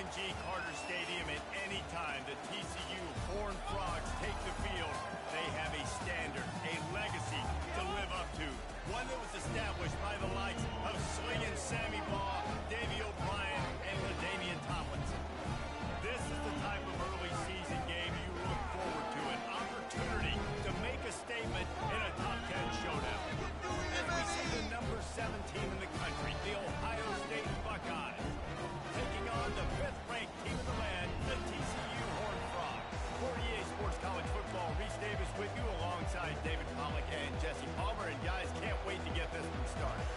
Carter Stadium, at any time the TCU Horned Frogs take the field, they have a standard, a legacy to live up to. One that was established by the likes of Slingin' Sammy Baugh, Davey O'Brien, and LaDainian Tomlinson. This is the type of early season game you look forward to, an opportunity to make a statement in a top 10 showdown. As we see the number 7 team in the country, the Ohio State Buckeyes, taking on the 5th-ranked team in the land, the TCU Horned Frogs. For EA Sports College Football, Reese Davis with you alongside David Pollack and Jesse Palmer. And guys, can't wait to get this one started.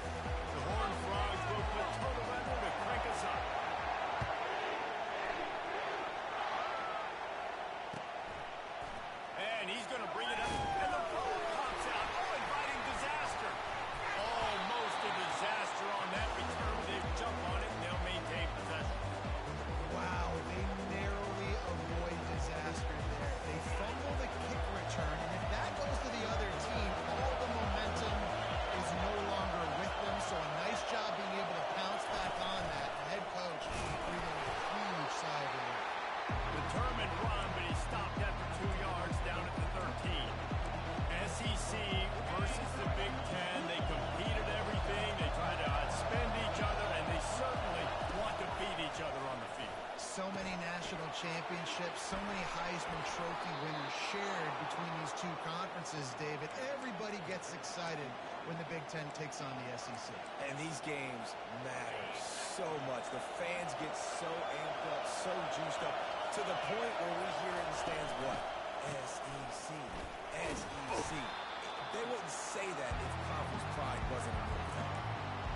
The Horned Frogs will put total weather to crank us up. And he's going to bring it up, and the ball pops out. Oh, inviting disaster. Almost a disaster on that return. They jump on it, and they'll maintain possession. Wow, they narrowly avoid disaster there. They fumble the kick return, and if that goes to the other team, all the momentum is no longer with them, so a nice job being able to pounce back on that. The head coach breathing a huge sigh of relief. Determined run, but he stopped after 2 yards down at the 13. SEC versus the Big Ten. They compete at everything. They try to outspend each other, and they certainly want to beat each other on the field. So many national championships, so many Heisman Trophy winners shared between these two conferences, David. Everybody gets excited when the Big Ten takes on the SEC. And these games matter so much. The fans get so amped up, so juiced up, to the point where we hear in the stands what? SEC. SEC. They wouldn't say that if conference pride wasn't a real thing.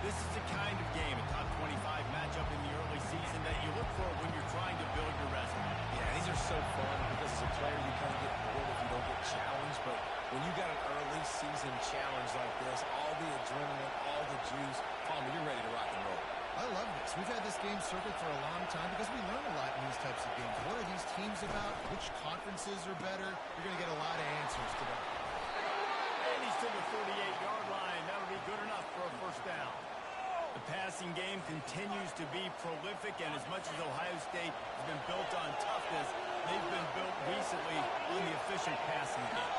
This is the kind of game, a top 25 matchup in the early season, that you look for when you're trying to build your resume. Yeah, these are so fun because as a player you kind of get bored if you don't get challenged, but when you got an early season challenge like this, all the adrenaline, all the juice, Palmer, you're ready to rock and roll. I love this. We've had this game circled for a long time because we learn a lot in these types of games. What are these teams about? Which conferences are better? You're going to get a lot of answers today. And he's to the 38-yard line. That'll be good enough for a first down. The passing game continues to be prolific, and as much as Ohio State has been built on toughness, they've been built recently on the efficient passing game.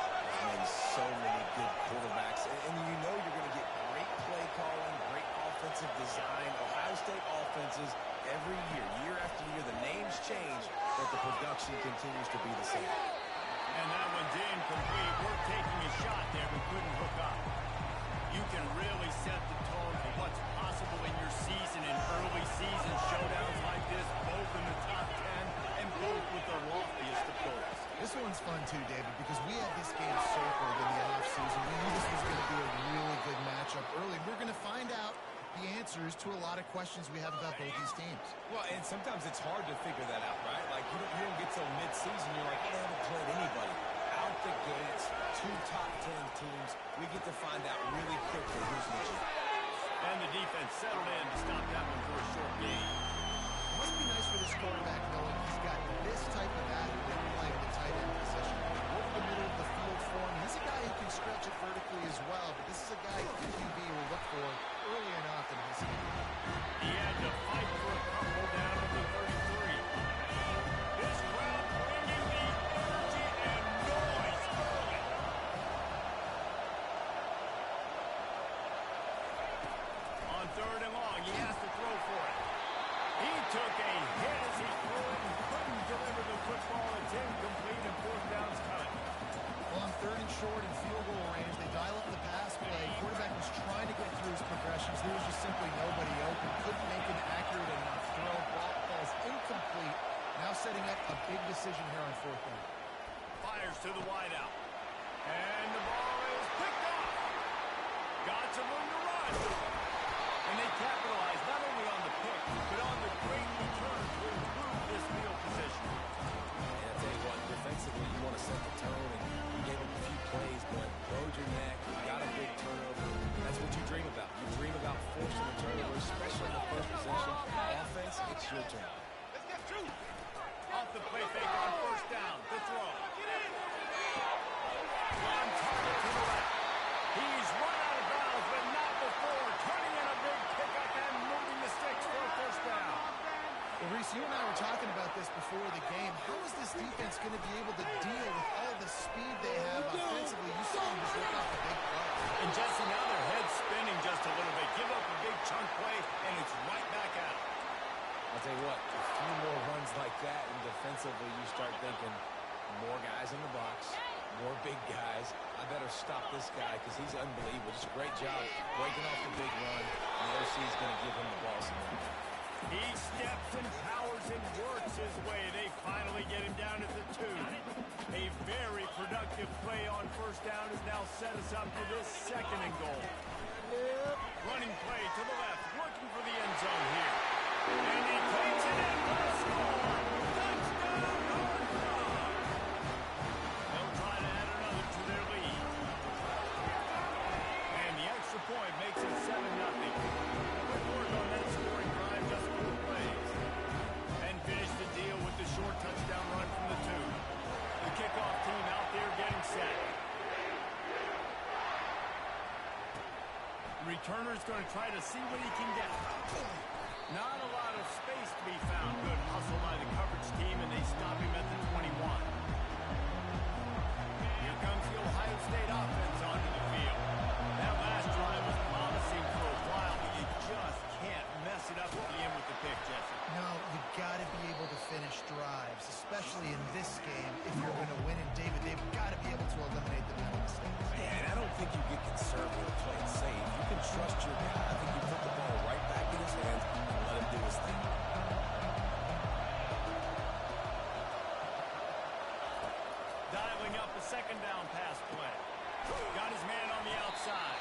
And so many good quarterbacks, and you know you're going to get great play calling, great offensive design. Ohio State offenses every year, year after year, the names change, but the production continues to be the same. And that one's incomplete. We're taking a shot there, but couldn't hook up. You can really set the tone for what's possible in your season in early season showdowns like this, both in the top 10 and both with the loftiest of goals. This one's fun too, David, because we had this game circled in the offseason. We knew this was going to be a really good matchup early. We're going to find out the answers to a lot of questions we have about both these teams. Well, and sometimes it's hard to figure that out, right? Like, you don't get till mid-season, you're like, they haven't played anybody. Out the gates, 2 top 10 teams, we get to find out really quickly who's legit. And the defense settled in to stop that one for a short gain. It must be nice for this quarterback knowing he's got this type of athlete playing the tight end position. Over the middle of the field for him. He's a guy who can stretch it vertically as well, but this is a guy QB will look for early and often in his game. He had to fight for a couple down at the 33. This crowd bringing the energy and noise early. On 3rd and long, he has to throw for it. He took a hit as he threw it and couldn't deliver the football. It's incomplete and 4th down's coming. Well, on 3rd and short and field goal range, they dial up the pass play. Quarterback was trying to get through his progressions. There was just simply nobody open. Couldn't make an accurate enough throw. Ball's incomplete. Now setting up a big decision here on 4th down. Fires to the wideout. And the ball is picked off. Got some room to run. And they capitalize not only on the pick, but on the great return to improve this field position. And I'll tell you what, defensively, you want to set the tone, and you gave him a few plays, but rode your neck, you got a big turnover. That's what you dream about. You dream about forcing a turnover, especially on the first possession. Offense, it's your turn. Off the play fake on 1st down. The throw. On target to the left. He's run out of bounds, but not before. Turning in a big pickup and moving the sticks for a 1st down. Well, Reese, you and I were talking just going to be able to deal with all the speed they have offensively. You saw them just work off a big play. And Jesse, now their head's spinning just a little bit. Give up a big chunk play, and it's right back out. I'll tell you what, a few more runs like that, and defensively you start thinking more guys in the box, more big guys. I better stop this guy because he's unbelievable. Just a great job breaking off the big run, and the OC is going to give him the ball some more. He steps and powers and works his way. They finally get him down at the 2. A very productive play on first down has now set us up for this 2nd and goal. Running play to the left, looking for the end zone here. And he takes it in for a score. Touchdown, Horned Frogs. They'll try to add another to their lead. And the extra point makes it 7-0. Good work on that scoring drive, just 4 plays. And finish the deal with the short touchdown run from the 2. The kickoff team out there getting set. The returner's going to try to see what he can get. Not a lot of space to be found. Good hustle by the coverage team, and they stop him at the 21. Here comes the Ohio State offense onto the field. That last drive was promising for a while, but you just can't mess it up at the end with the pick, Jesse. No, you got to be able to finish drives, especially in this game. If you're going to win, and they've got to be able to eliminate the mental mistakes. Man, I don't think you get conservative, play it safe. You can trust your guy. I think you put the ball right back in his hands and let him do his thing. Dialing up a 2nd down pass play. Got his man on the outside.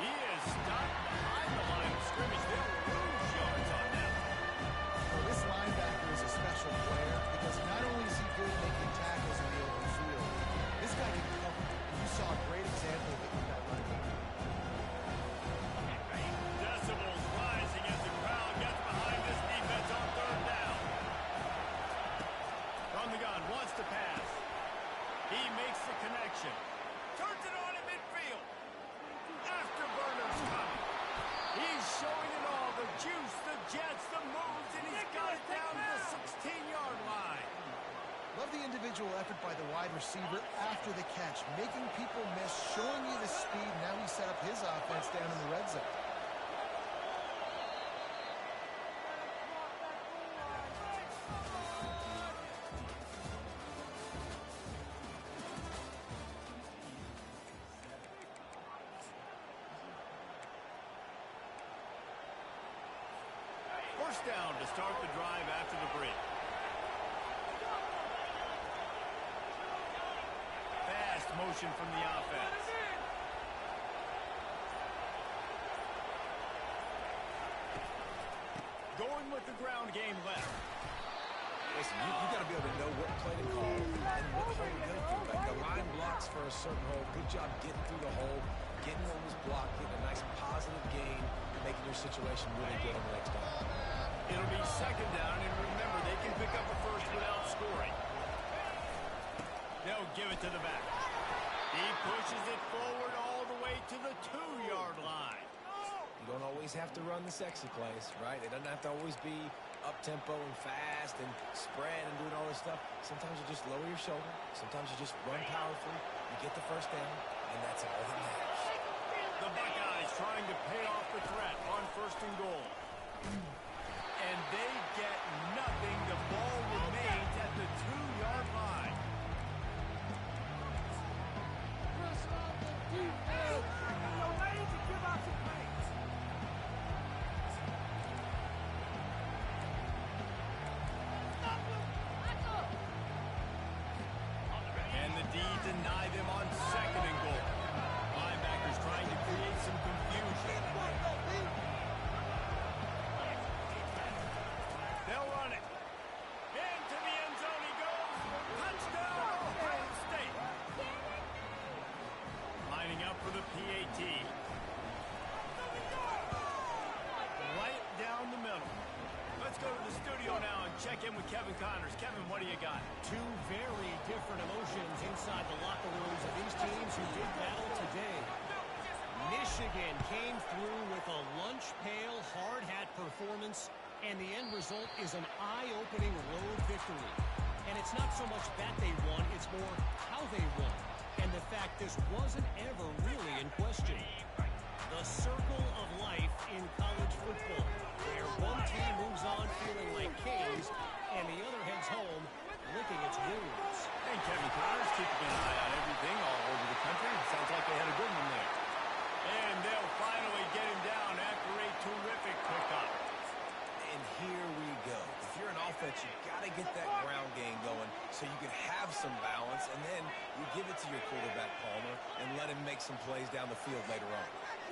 He is stopped behind the line of scrimmage. They'll lose yards on that. Well, this linebacker is a special player because not only is he good making tackles in the open field, this guy can cover. You saw a great example of it with that linebacker. Decibels rising as the crowd gets behind this defense on 3rd down. From the gun, wants to pass. He makes the connection. Turns it on in midfield. Afterburner's coming. He's showing it all. The juice, the jets, the moves, and he's got it down to the 16-yard line. Love the individual effort by the wide receiver after the catch, making people miss, showing you the speed. Now he set up his offense down in the red zone. First down to start the drive after the break. Fast motion from the offense. Going with the ground game left. Listen, you got to be able to know what play to call and what hole to go through. Like the line blocks for a certain hole. Good job getting through the hole, getting what was blocked, getting a nice positive gain, making your situation really good on the next down. It'll be 2nd down, and remember, they can pick up a first without scoring. They'll give it to the back. He pushes it forward all the way to the 2-yard line. You don't always have to run the sexy plays, right? It doesn't have to always be up-tempo and fast and spread and doing all this stuff. Sometimes you just lower your shoulder. Sometimes you just run powerfully. You get the first down, and that's all that matters. The Buckeyes trying to pay off the threat on 1st and goal. And they get nothing. The ball remains at the 2-yard line. And the D deny them on 2nd and goal. Linebackers trying to create some confusion. They'll run it. Into the end zone he goes. Touchdown, Ohio State. Lining up for the PAT. Right down the middle. Let's go to the studio now and check in with Kevin Connors. Kevin, what do you got? Two very different emotions inside the locker rooms of these teams who did battle today. Michigan came through with a lunch pail hard hat performance, and the end result is an eye-opening road victory. And it's not so much that they won, it's more how they won. And the fact this wasn't ever really in question. The circle of life in college football, where one team moves on feeling like kings, and the other heads home licking its wounds. And Kevin Connor's keeping an eye on everything all over the country. It sounds like they had a good one there. And they'll finally get him down after a terrific pickup. And here we go. If you're an offense, you got to get that ground game going so you can have some balance, and then you give it to your quarterback, Palmer, and let him make some plays down the field later on.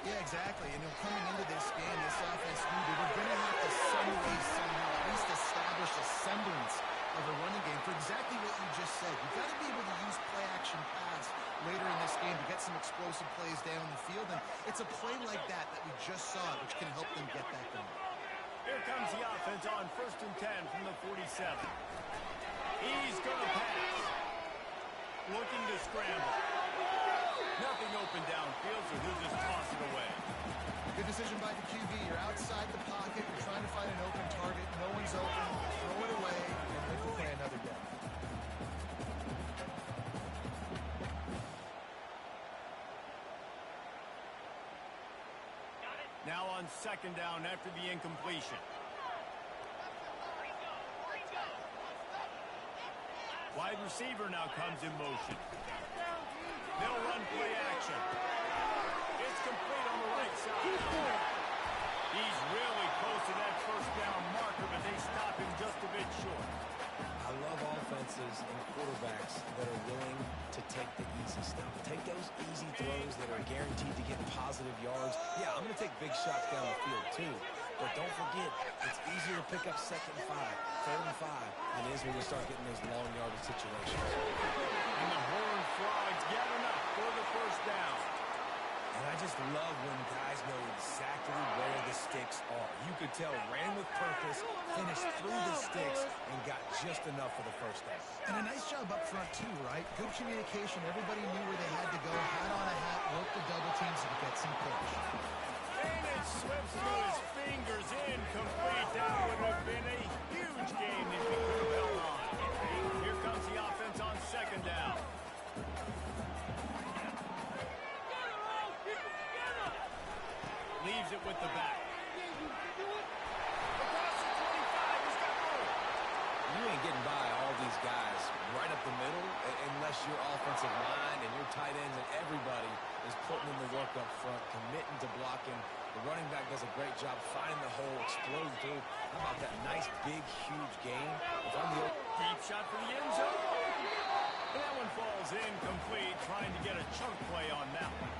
Yeah, exactly. And coming into this game, this offense knew they were going to have to some way, somehow, at least establish a semblance of a running game for exactly what you just said. You've got to be able to use play-action pass later in this game to get some explosive plays down the field, and it's a play like that we just saw, which can help them get that going. Here comes the offense on 1st and 10 from the 47. He's going to pass. Looking to scramble. Nothing open downfield, so he'll just toss it away. Good decision by the QB. You're outside the pocket. You're trying to find an open target. No one's open. Throw it away and wait to play another down. Now on 2nd down after the incompletion. Wide receiver now comes in motion. They'll run play action. It's complete on the right side. He's really close to that 1st down marker, but they stop him just a bit short. I love offenses and quarterbacks that are willing to take the easy stuff. Take those easy throws that are guaranteed to get positive yards. Yeah, I'm going to take big shots down the field too. But don't forget, it's easier to pick up 2nd and 5, 3rd and 5 than it is when you start getting those long yardage situations. And the Horned Frogs get enough for the 1st down. And I just love when guys know exactly where the sticks are. You could tell, ran with purpose, finished through the sticks, and got just enough for the 1st down. And a nice job up front too, right? Good communication. Everybody knew where they had to go. Hat on a hat, work the double teams and get some push. And it slips through his fingers, incomplete. That would have been a huge game if he could have held on. Here comes the offense on 2nd down. Leaves it with the back. Across the 25, he's got room. You ain't getting by all these guys right up the middle unless your offensive line and your tight ends and everybody is putting in the work up front, committing to blocking. The running back does a great job finding the hole, exploding through. How about that nice, big, huge game? If I'm the Deep shot for the end zone. And that one falls incomplete, trying to get a chunk play on that one.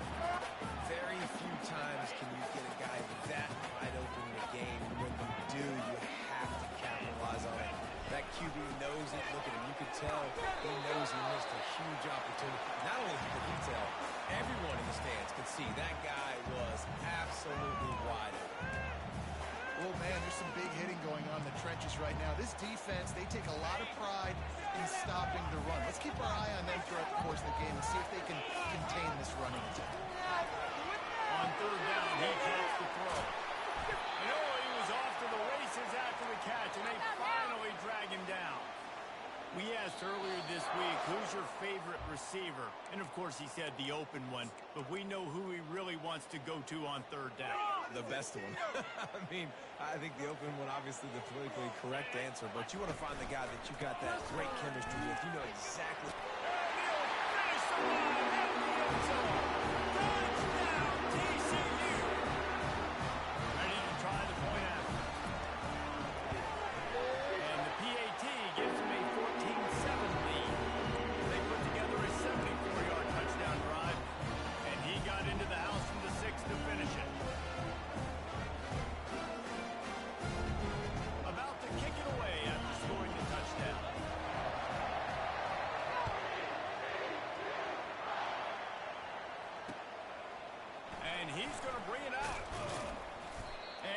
very few times can you get a guy that wide open in the game. And when you do, you have to capitalize on it. That QB knows it. Look at him. You could tell he knows he missed a huge opportunity. Not only could he tell, everyone in the stands could see that guy was absolutely wide open. Oh, man, there's some big hitting going on in the trenches right now. This defense, they take a lot of pride in stopping the run. Let's keep our eye on them throughout the course of the game and see if they can contain this running attack. On third down, he drops the throw. You know, he was off to the races after the catch, and they finally drag him down. We asked earlier this week, who's your favorite receiver? And, of course, he said the open one, but we know who he really wants to go to on third down. The best one. I mean, I think the open one, obviously the politically correct answer, but you want to find the guy that you got that great chemistry with. You know exactly. And he'll finish the line at the end zone. Touchdown, TCU. Ready to try the point after. And the PAT gives him a 14-7 lead. They put together a 74-yard touchdown drive, and he got into the house from the 6 to finish it. About to kick it away after scoring the touchdown. And he's going to bring it out.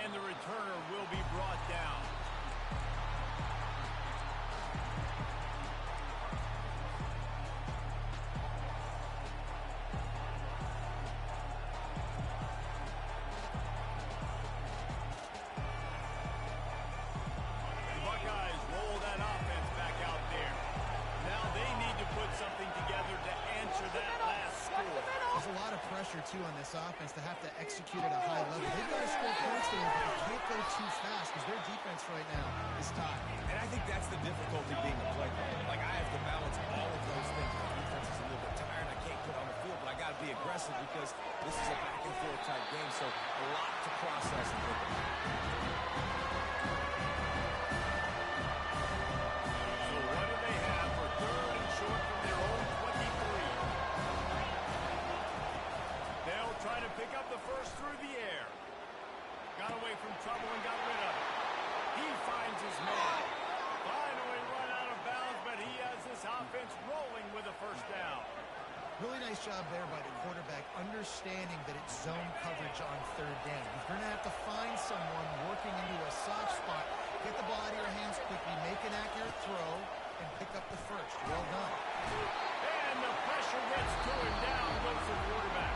And the returner will be brought down. The Buckeyes roll that offense back out there. pressure, too, on this offense to have to execute at a high level. They've got to score points there, but they can't go too fast because their defense right now is tied. And I think that's the difficulty being a play caller. Like, I have to balance all of those things. My defense is a little bit tired. I can't put on the field, but I got to be aggressive because this is a back-and-forth type game, so a lot to process and think about. So what do they have for third and short from their own 23? They'll try to pick up the first through the air. Got away from trouble and got rid of it. He finds his man. Finally run out of bounds, but he has this offense rolling with a first down. Really nice job there by the quarterback, understanding that it's zone coverage on third down. You're going to have to find someone working into a soft spot, get the ball out of your hands quickly, make an accurate throw, and pick up the first. Well done. And the pressure gets to him. Down goes the quarterback.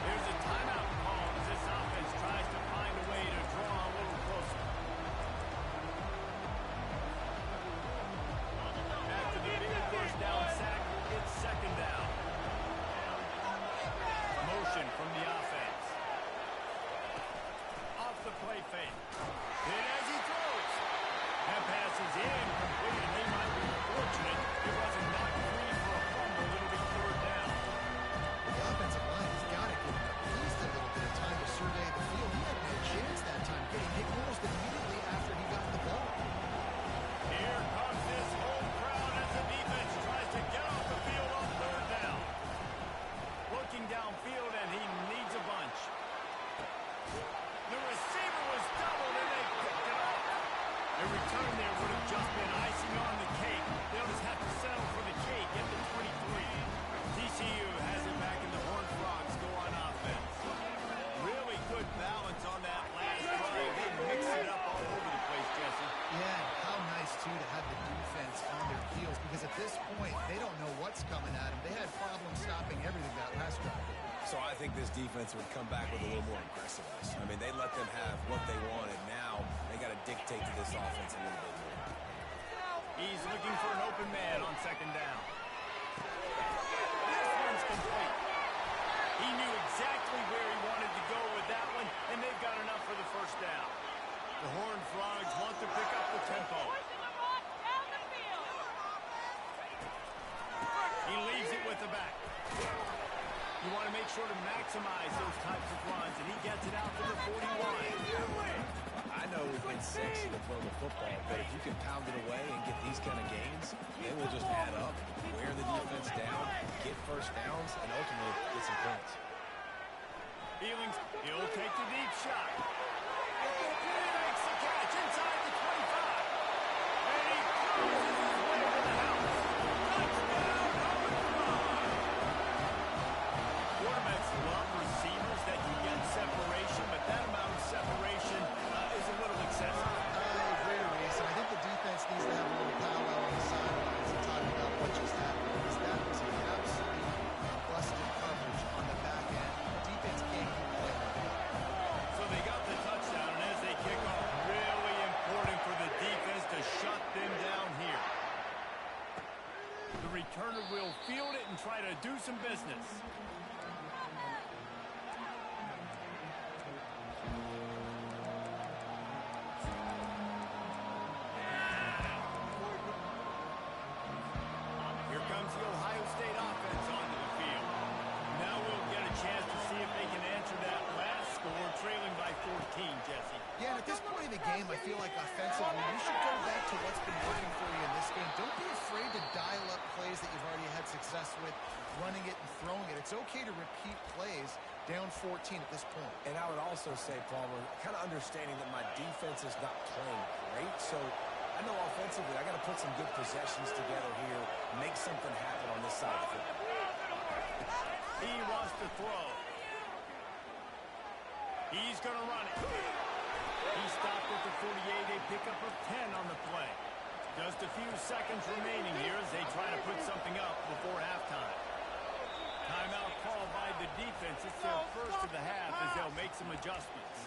There's a timeout call as this offense tries to find a way to draw a little closer. After the big first down sack, it's second down. Motion from the offense. Off the play fake. Hit as he throws. That pass is incomplete, and they might be fortunate it wasn't knocked free for a fumble. It'll be third down. The offensive line has got to give him at least a little bit of time to survey the field. He had no chance that time, getting hit almost immediately after he got the ball. Here comes this home crowd as the defense tries to get off the field on third down. Looking downfield, and he needs a bunch. The receiver was doubled, and they picked it up. A return there would have just been icing on the cake. They'll just have to settle for the cake at the 23. TCU has it back, and the Horned Frogs go on offense. Really good balance on that last drive. They mix it up all over the place, Jesse. Yeah, how nice, too, to have the defense on their heels, because at this point, they don't know what's coming at them. They had problems stopping everything that last drive. So I think this defense would come back with a little more aggressiveness. I mean, they let them have what they wanted. Now they got to dictate to this offense a little bit more. He's looking for an open man on second down. This one's complete. He knew exactly where he wanted to go with that one, and they've got enough for the first down. The Horned Frogs want to pick up the tempo. He leaves it with the back. You want to make sure to maximize those types of runs, and he gets it out to the 41. I know it's sexy to throw the football, but if you can pound it away and get these kind of gains, they will just add up, wear the defense down, get first downs, and ultimately get some points. Feelings, he'll take the deep shot. He makes the catch inside the 25. And he cruises his way to the house. Touchdown, Horned Frogs. Quarterbacks love receivers that can get separation, but that amount of separation is a little excessive. I agree, Reese, and I think the defense needs to have a little powwow on the sidelines and talk about what just happened, because that was an absolute busted coverage on the back end. The defense can't keep playing like that. So they got the touchdown, and as they kick off, really important for the defense to shut them down here. The returner will field it and try to do some business. Here comes the Ohio State offense onto the field. Now we'll get a chance to see if they can answer that last score, trailing by 14, Jesse. Yeah, and at this point in the game, I feel like offensively, you should go back to what's been working for you in this game. Don't be afraid to dial up plays that you've already had success with, running it and throwing it. It's okay to repeat plays down 14 at this point. And I would also say, Palmer, kind of understanding that my defense is not playing great, so I know offensively I got to put some good possessions together here, make something happen on this side of the football. He wants to throw. He's going to run it. He stopped at the 48, a pickup of 10 on the play. Just a few seconds remaining here as they try to put something up before halftime. Timeout called by the defense. It's their first of the half as they'll make some adjustments.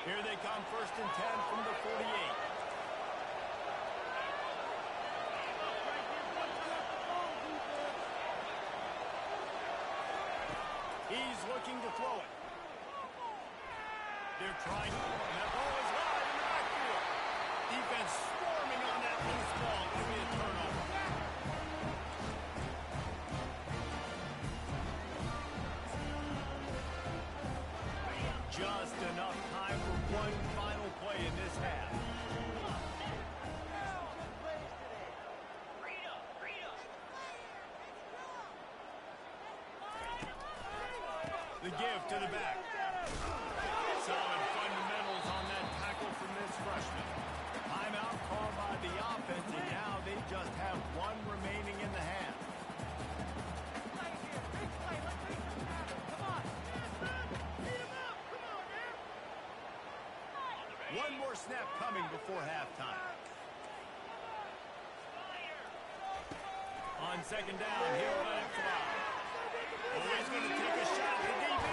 Here they come, first and 10 from the 48. He's looking to throw it. They're trying to... That ball is high in the backfield. Defense swarming on that loose ball. It'll be a turnover. Just enough time for one final play in this half. The give to the back. Solid fundamentals on that tackle from this freshman. Timeout called by the offense, and now they just have one remaining in the half. One more snap coming before halftime. On second down, he'll let it fly. Oh, he's going to take a shot at the DB.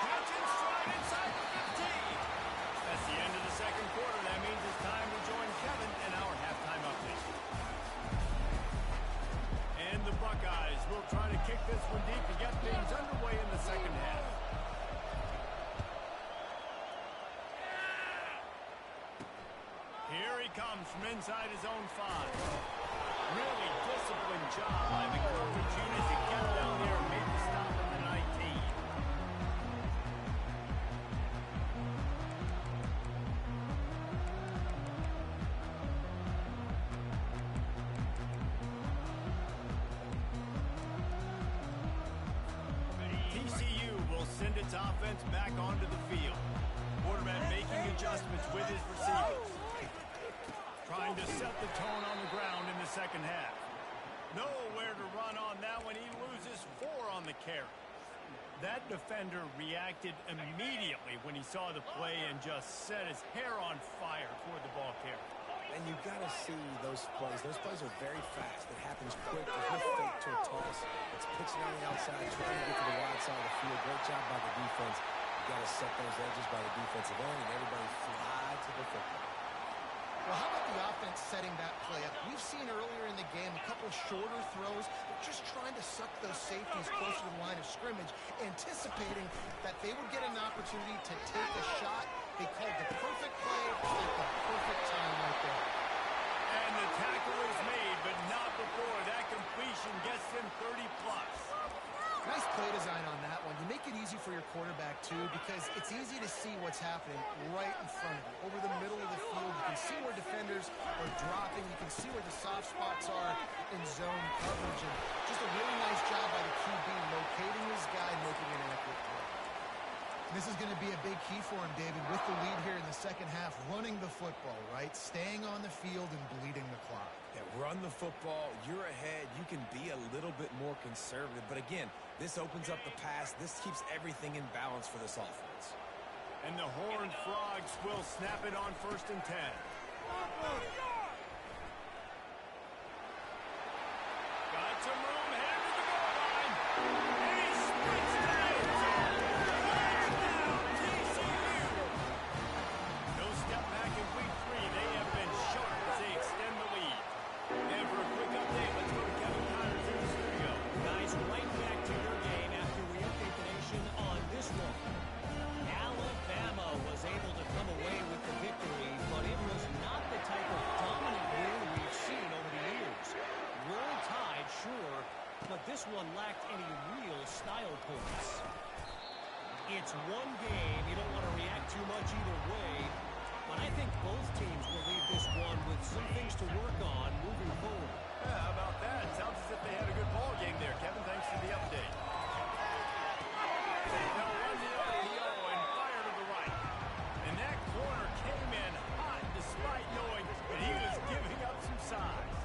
Catching stride inside the 15. That's the end of the second quarter. That means it's time to join Kevin in our halftime update. And the Buckeyes will try to kick this one deep to get things underway in the second half. Here he comes from inside his own 5. Really disciplined job by the coverage unit to get down there and make the stop at the 19. TCU will send its offense back onto the field. Quarterback making adjustments with his receivers. Trying to set the tone on the ground in the second half. Nowhere to run on that one. He loses 4 on the carry. That defender reacted immediately when he saw the play and just set his hair on fire toward the ball carrier. And you've got to see those plays. Those plays are very fast. It happens quick. There's no fake to a toss. It's pitching on the outside, trying to get to the wide side of the field. Great job by the defense. You've got to set those edges by the defensive end, and everybody fly to the football. Well, how about the offense setting that play up? We've seen earlier in the game a couple shorter throws, but just trying to suck those safeties closer to the line of scrimmage, anticipating that they would get an opportunity to take a shot. They called the perfect play at the perfect time right there. And the tackle is made, but not before that completion gets them 30-plus. Nice play design on that one. You make it easy for your quarterback, too, because it's easy to see what's happening right in front of you. Over the middle of the field, you can see where defenders are dropping. You can see where the soft spots are in zone coverage. And just a really nice job by the QB locating his guy and making an accurate play. This is going to be a big key for him, David, with the lead here in the second half, running the football, right? Staying on the field and bleeding the clock. Yeah, run the football. You're ahead. You can be a little bit more conservative. But again, this opens up the pass. This keeps everything in balance for this offense. And the Horned Frogs will snap it on 1st and 10. Got some room, headed to the goal line. And he sprints to the end zone. Touchdown, TCU. No step back in week 3. They have been sharp as they extend the lead. And for a quick update, let's go to Kevin Connors in the studio. Guys, right back to your game after we update the nation on this one. Alabama was able to come away with the victory, but it was not the type of dominant win we've seen over the years. World tied, sure, but this one lacked any real style points. It's one game. You don't want to react too much either way, but I think both teams will leave this one with some things to work on moving forward. Yeah, how about that? Sounds as if they had a good ball game there. Kevin, thanks for the update. Now run the RPO and fire to the right. And that corner came in hot despite knowing that he was giving up some size.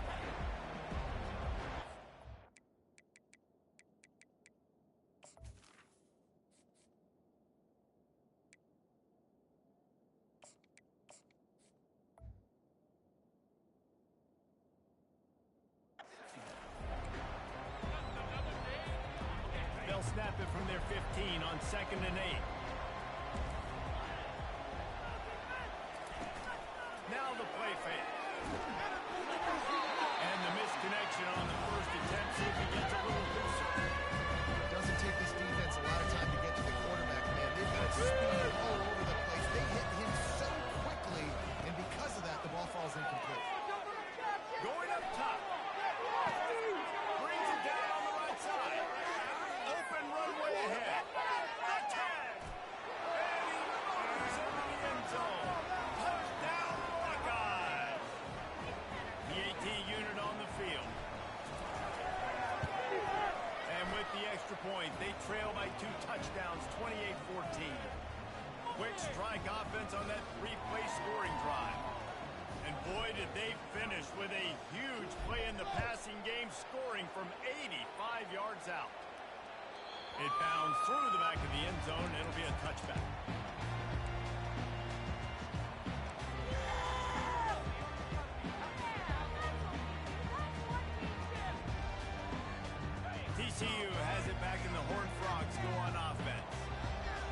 They'll snap it from their 15 on 2nd and 8. Now the play fake. And the misconnection on the first attempt. See if he gets a little looser. It doesn't take this defense a lot unit on the field. And with the extra point, they trail by 2 touchdowns, 28-14. Quick strike offense on that 3-play scoring drive. And boy, did they finish with a huge play in the passing game, scoring from 85 yards out. It bounds through the back of the end zone. It'll be a touchback. TCU has it back in the Horned Frogs go on offense.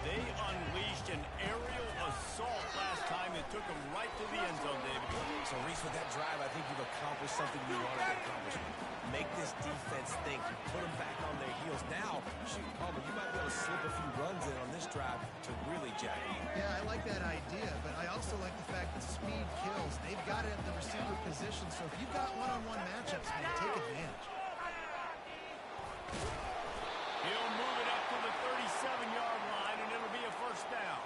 They unleashed an aerial assault last time that took them right to the end zone, David. So, Reese, with that drive, I think you've accomplished something you wanted to accomplish. Make this defense think. You put them back on their heels. Now, shoot, Palmer, you might be able to slip a few runs in on this drive to really jack you. Yeah, I like that idea, but I also like the fact that speed kills. They've got it at the receiver position, so if you've got one-on-one matchups, man, take advantage. He'll move it up to the 37-yard line, and it'll be a first down.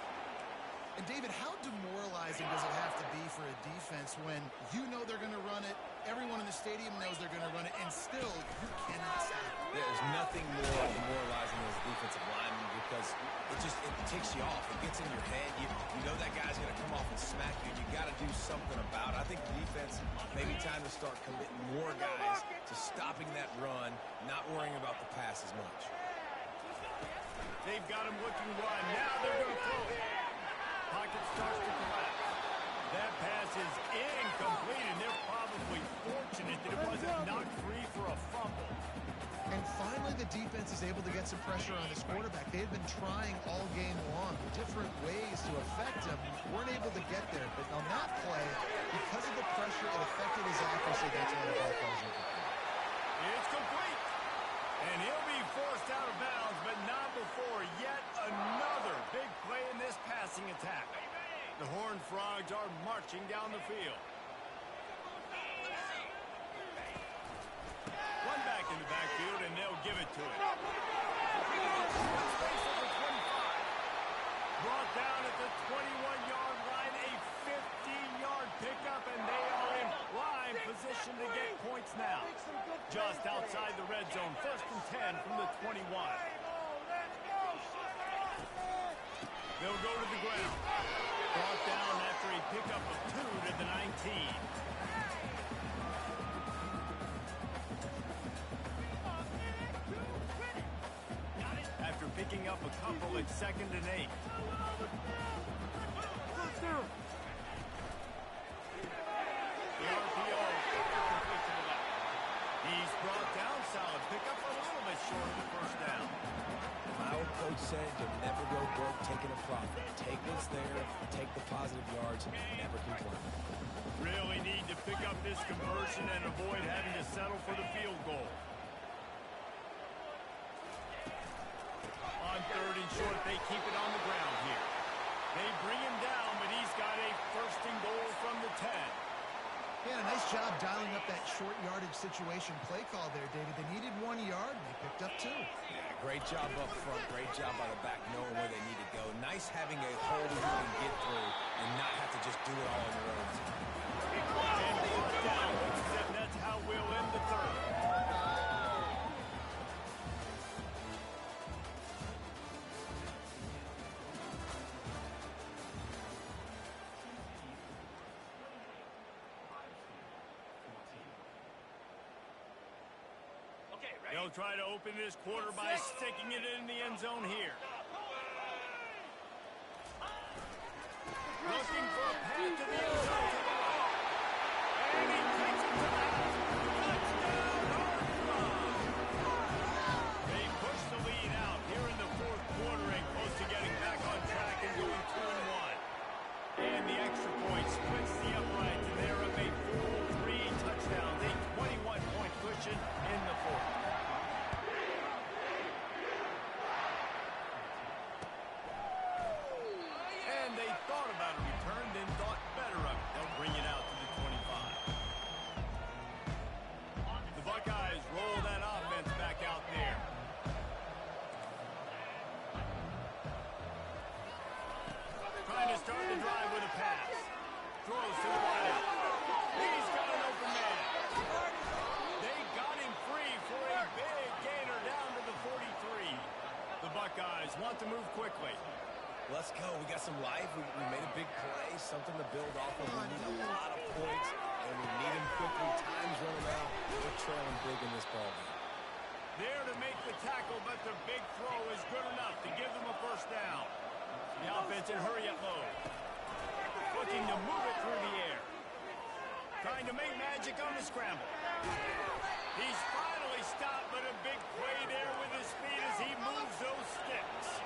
And, David, how demoralizing does it have to be for a defense when you know they're going to run it, everyone in the stadium knows they're going to run it, and still you cannot stop it? There's nothing more demoralizing as a defensive lineman because it ticks you off. It gets in your head. You know that guy's going to come off and smack you, and you got to do something about it. I think the defense, maybe time to start committing more guys to stopping that run, not worrying about the pass as much. They've got him looking one. Now they're going to throw it. Pocket starts to collapse. That pass is incomplete, and they're probably fortunate that it wasn't knocked free for a fumble. And finally, the defense is able to get some pressure on this quarterback. They had been trying all game long, different ways to affect him. Weren't able to get there, but on that play, because of the pressure, it affected his accuracy. That's why the ball falls incomplete. It's complete. And he'll be forced out of bounds, but not before yet another big play in this passing attack. The Horned Frogs are marching down the field. One back in the backfield, and they'll give it to him. Brought down at the 21-yard line, a 15-yard pickup, and they are in prime position to get points now. Just outside the red zone, 1st and 10 from the 21. They'll go to the ground. Brought down after a pickup of 2 to the 19. After picking up a couple at 2nd and 8. The RPO complete to the left. He's brought down, solid pickup, a little bit short of the first down. My old coach said you'll never go broke taking a profit. Take what's there, take the positive yards, and never complain. Really need to pick up this conversion and avoid having to settle for the field goal. On 3rd and short, they keep it on the ground here. They bring him down, but he's got a 1st and goal from the 10. Yeah, nice job dialing up that short yardage situation play call there, David. They needed 1 yard, and they picked up 2. Yeah, great job up front. Great job by the back knowing where they need to go. Nice having a hole you can get through and not have to just do it all on your own. And brought down, and that's how we'll end the 3rd. They'll try to open this quarter by sticking it in the end zone here. Looking for a path to the end zone to the right. And he takes it to the house. Touchdown, Horned Frogs. They push the lead out here in the 4th quarter and close to getting back on track and going 2-1. And the extra point splits the uprights, and they're up a full 3 touchdowns, a 21-point cushion in the 4th. They thought about a return, then thought better of it. They'll bring it out to the 25. Let's go. We got some life. We made a big play, something to build off of. We need a lot of points, and we need them quickly. Time's running out. We're trailing big in this ball game. There to make the tackle, but the big throw is good enough to give them a first down. The offense in hurry-up mode. Looking to move it through the air. Trying to make magic on the scramble. He's finally stopped, but a big play there with his speed as he moves those sticks.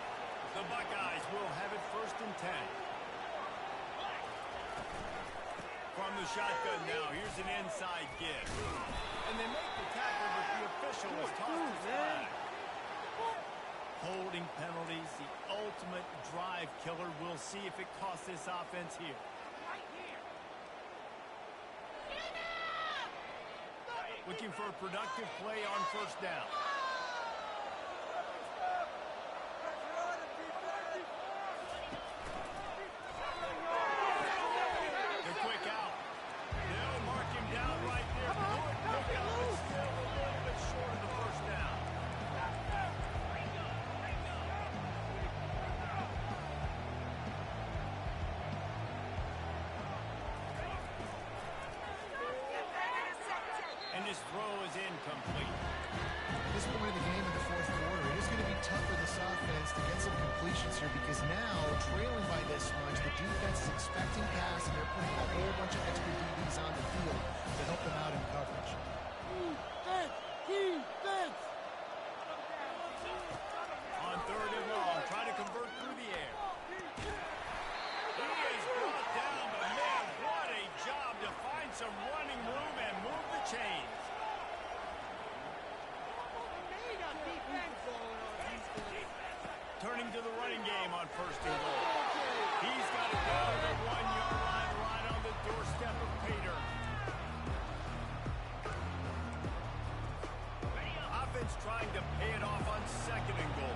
The Buckeyes will have it 1st and 10. From the shotgun now, here's an inside give. And they make the tackle, but the official has tossed his flag. Holding penalties, the ultimate drive killer. We'll see if it costs this offense here. Looking for a productive play on 1st down. The quick out. They'll mark him down right there. Good pick out, but still a little bit short of the 1st down. And his throw is incomplete. At this point of the game in the 4th quarter, it is going to be tough for this offense to get some completions here because now, trailing by this much, the defense is expecting pass and they're putting a whole bunch of extra DBs on the field to help them out in coverage. On 3rd and long, trying to convert through the air. He is brought down, but man, what a job to find some running room and move the chains. Turning to the running game on 1st and goal. He's got it down to the 1-yard line right on the doorstep of Pater. Offense trying to pay it off on 2nd and goal.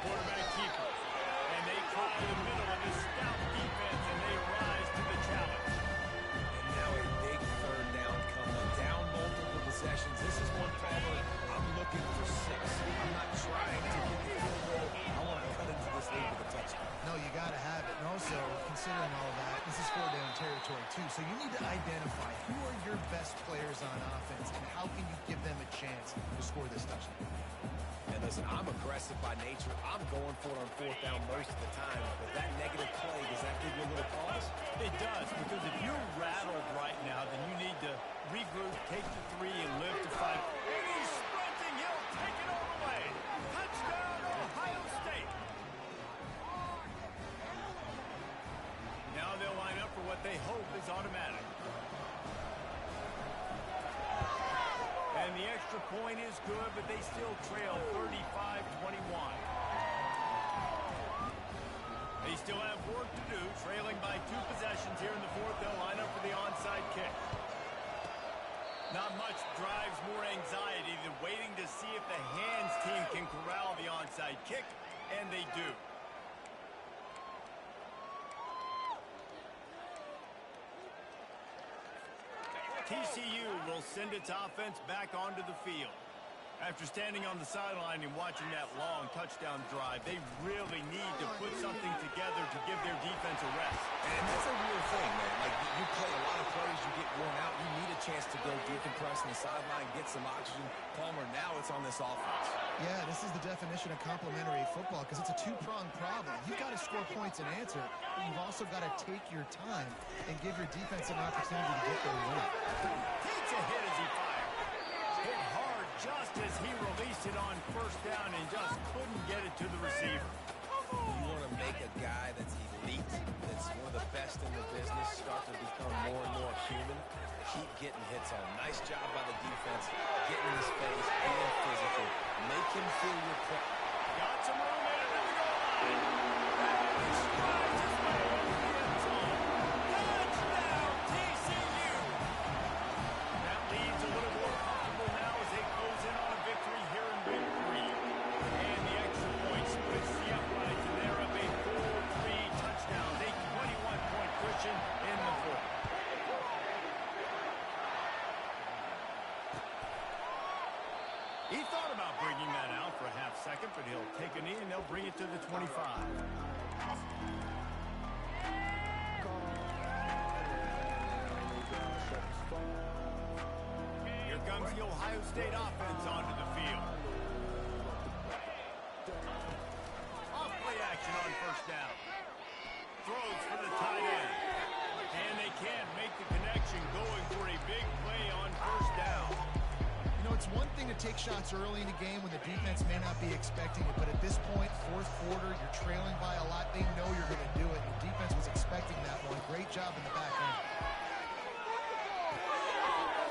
Quarterback keeper. And they try in the middle of this stout defense, and they rise to the challenge. And now a big 3rd down coming. Down multiple possessions. This is one Palmer. I'm looking for 6. I'm not trying to get the field goal. I want to cut into this lead with a touchdown. No, you got to have it. And also, considering all of that, this is 4-down territory too. So you need to identify who are your best players on offense and how can you give them a chance to score this touchdown. And listen, I'm aggressive by nature. I'm going for it on 4th down most of the time. But that negative play, does that give you a little pause? It does, because if you're rattled right now, then you need to regroup, take the 3, and live to fight. And he's sprinting. He'll take it all the way. Touchdown, Ohio State. Now they'll line up for what they hope is automatic. And the extra point is good, but they still trail 35-21. They still have work to do, trailing by 2 possessions here in the 4th. They'll line up for the onside kick. Not much drives more anxiety than waiting to see if the hands team can corral the onside kick, and they do. TCU will send its offense back onto the field. After standing on the sideline and watching that long touchdown drive, they really need to put something together to give their defense a rest. And that's a real thing, man. Like, you play a lot of plays, you get worn out. You need a chance to go decompress on the sideline, get some oxygen. Palmer, now it's on this offense. Yeah, this is the definition of complementary football because it's a 2-pronged problem. You've got to score points and answer, but you've also got to take your time and give your defense an opportunity to get their win. Takes a hit as he fired. Hit hard just as he released it on 1st down and just couldn't get it to the receiver. You want to make a guy that's elite, that's one of the best in the business, start to become more and more human. Keep getting hits on. Nice job by the defense. Get in his face, being physical. Make him feel your pressure. Got some room in it at the goal line. He strides his way into the end zone. Touchdown, TCU. That leads a little more comfortable now as they close in on a victory here in Big 3. And the extra point splits the uprights, and they're up a 4-3 touchdown. A 21-point cushion in the 4th. He thought about bringing that out for a half second, but he'll take a knee and they'll bring it to the 25. Here comes the Ohio State offense onto the field. Off-play action on first down. Throws for the tight end. And they can't make the connection, going for a big play on first down. You know, it's one thing to take shots early in a game when the defense may not be expecting it, but at this point, fourth quarter, you're trailing by a lot. They know you're going to do it. The defense was expecting that one. Great job in the back end.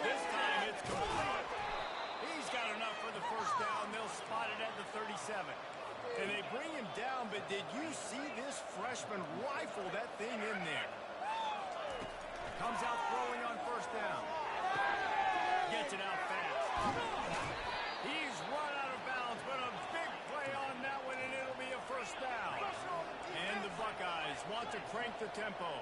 This time it's complete. He's got enough for the first down. They'll spot it at the 37. And they bring him down, but did you see this freshman rifle that thing in there? Comes out throwing on first down. Gets it out fast. He's run out of bounds, but a big play on that one, and it'll be a first down. And the Buckeyes want to crank the tempo.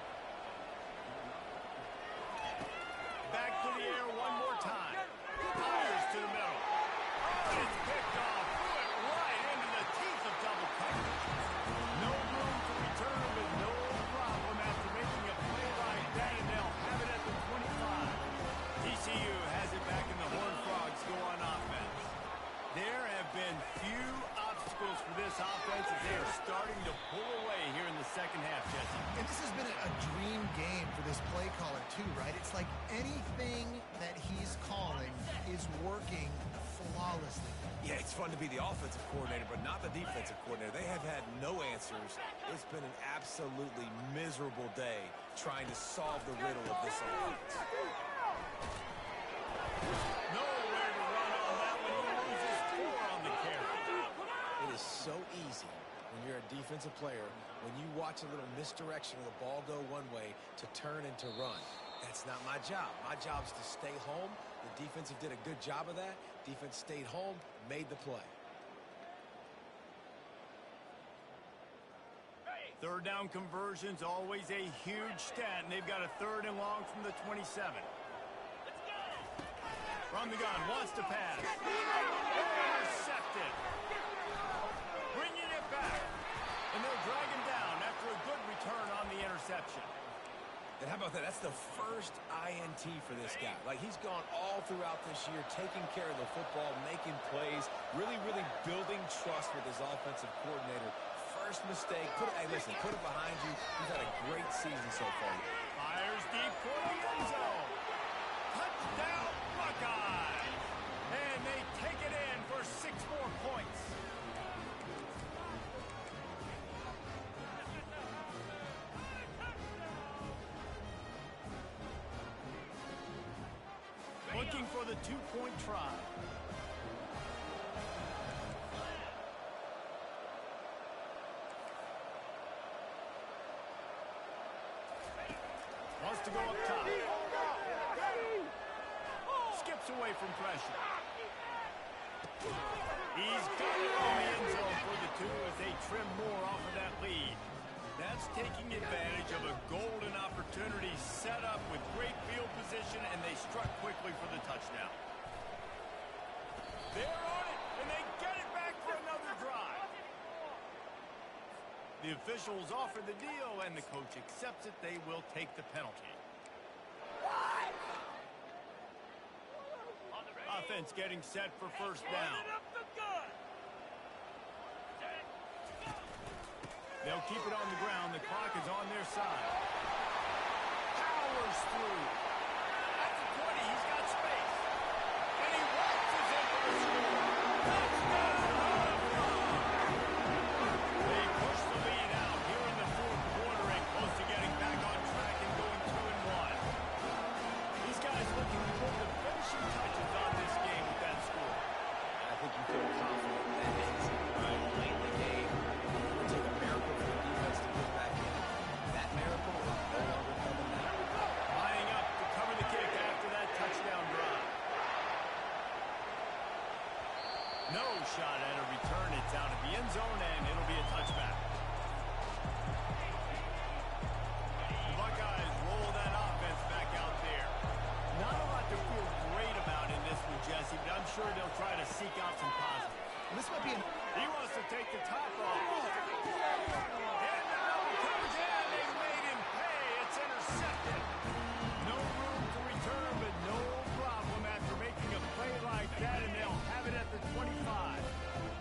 Back to the air one more time. Fires to the middle. It's picked off. Threw it right into the teeth of double coverage. No room to return, but no problem after making a play like that, and they'll have it at the 25. TCU has it back, and the Horned Frogs go on offense. There have been few obstacles for this offense as they are starting to pull away here in the second half, Jesse. And this has been a dream game for this play caller, too, right? It's like anything that he's calling is working flawlessly. Yeah, it's fun to be the offensive coordinator, but not the defensive coordinator. They have had no answers. It's been an absolutely miserable day trying to solve the riddle of this offense. Nowhere to run on that one. He loses 4 on the carry. It is so easy when you're a defensive player, when you watch a little misdirection of the ball go one way, to turn and to run. That's not my job. My job is to stay home. The defensive did a good job of that. Defense stayed home, made the play. Third down conversions, always a huge stat, and they've got a 3rd and long from the 27. From the gun, wants to pass. Intercepted. Bringing it back. And they'll drag him down after a good return on the interception. And how about that? That's the first INT for this guy. Like, he's gone all throughout this year, taking care of the football, making plays, really, really building trust with his offensive coordinator. First mistake, hey, listen, put it behind you. He's had a great season so far. Fires deep for the end zone. Touchdown, Buckeyes. And they take it in for 6 more points. Looking for the 2-point try. Wants to go up top. Skips away from pressure. He's got it on the end zone for the 2 as they trim more off of that lead. That's taking advantage of a golden opportunity set up with great field position, and they struck quickly for the touchdown. They're on it, and they get it back for another drive. The officials offer the deal, and the coach accepts it. They will take the penalty. Offense getting set for first down. They'll keep it on the ground. The clock is on their side. Powers through. At the 20, he's got space. And he waltzes in for the score. Touchdown! They push the lead out here in the 4th quarter and close to getting back on track and going 2-1. These guys looking to put the finishing touches on this game with that score. I think you feel confident that ends right late in the game. It would take a miracle for the defense to get back in. That miracle is no longer coming now. Lining up to cover the kick after that touchdown drive. No shot at a return. It's out of the end zone, and it'll be a touchback. The Buckeyes roll that offense back out there. Not a lot to feel great about in this one, Jesse, but I'm sure they'll try to seek out some positives. This might be an He wants to take the top off. And now he comes in. They made him pay. It's intercepted. No room to return, but no problem after making a play like that, and they'll have it at the 25.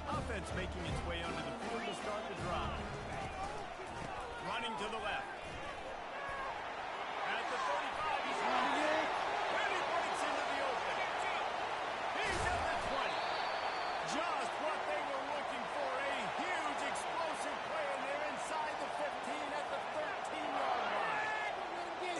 Offense making its way onto the field to start the drive. Running to the left. At the 35, he's running it. And he breaks into the open. He's at the 20. Just what they were looking for. A huge explosive play, and they're inside the 15 at the 13-yard line.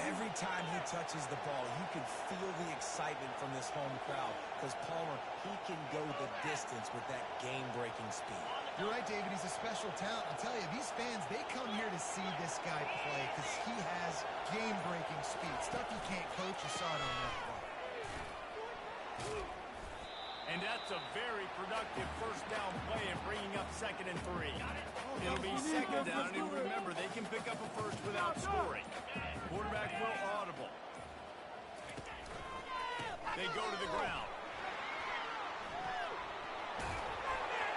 Every time he touches the ball, you can feel the excitement from this home crowd because Palmer, he can go the distance with that game-breaking speed. You're right, David. He's a special talent. I'll tell you, these fans, they come here to see this guy play because he has game-breaking speed. Stuff you can't coach. You saw it on that play. And that's a very productive first down play and bringing up 2nd and 3. It'll be 2nd down, and remember, they can pick up a first without scoring. Quarterback will audible. They go to the ground.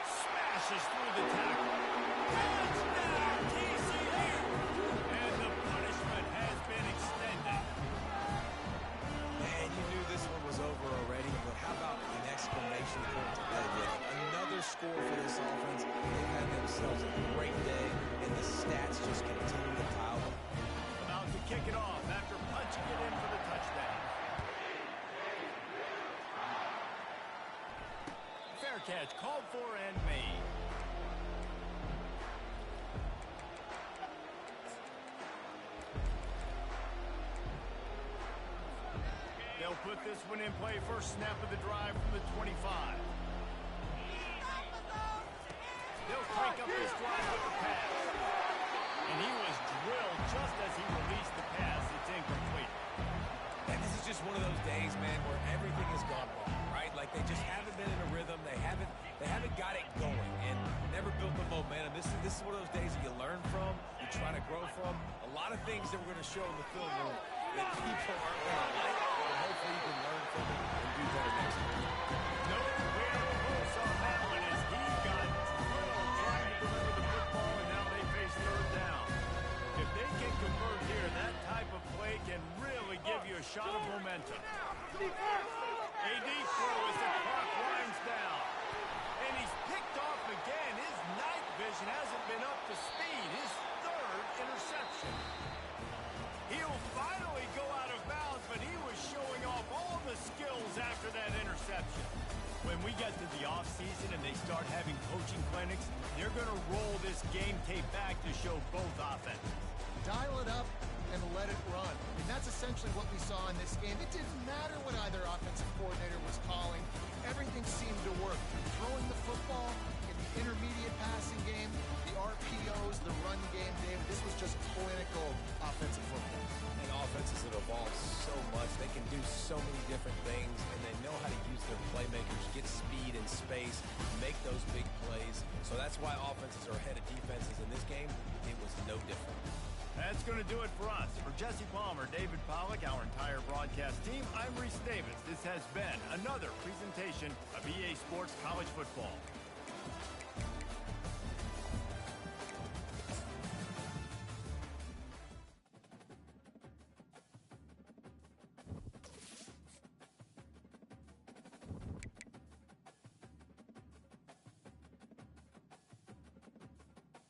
Smashes through the tackle. Touchdown, TCU! And the punishment has been extended. Man, you knew this one was over already, but how about an exclamation point to go with it? Another score for this offense. They've had themselves a great day, and the stats just continue to pile up. About to kick it off after punching it in for the touchdown. Fair catch called for and made. They'll put this one in play. First snap of the drive from the 25. They'll crank up this drive with the pass. And he was drilled just as he released the pass. It's incomplete. And this is just one of those days, man, where everything has gone wrong, right? Like they just haven't been in a rhythm. They haven't got it going and never built the momentum. This is one of those days that you learn from, you try to grow from. A lot of things that we're going to show in the film room that people aren't going to like, but hopefully you can learn from it and do better next time. Nowhere close on that one as he got drilled trying to deliver the football, and now they face 3rd down. If they can convert here, that type of play can really give you a shot of momentum. A deep throw as the clock winds down. And he's picked off again. His night vision hasn't been up to speed. His 3rd interception. He'll finally go out of bounds, but he was showing off all the skills after that interception. When we get to the offseason and they start having coaching clinics, they're going to roll this game tape back to show both offenses. Dial it up and let it run. And that's essentially what we saw in this game. It didn't matter what either offensive coordinator was calling. Everything seemed to work. Throwing the football in the intermediate passing game, the RPOs, the run game, David, this was just clinical offensive football. And offenses that evolve so much, they can do so many different things, and they know how to use their playmakers, get speed and space, make those big plays. So that's why offenses are ahead of defenses. In this game, it was no different. That's going to do it for us. For Jesse Palmer, David Pollack, our entire broadcast team, I'm Reese Davis. This has been another presentation of EA Sports College Football.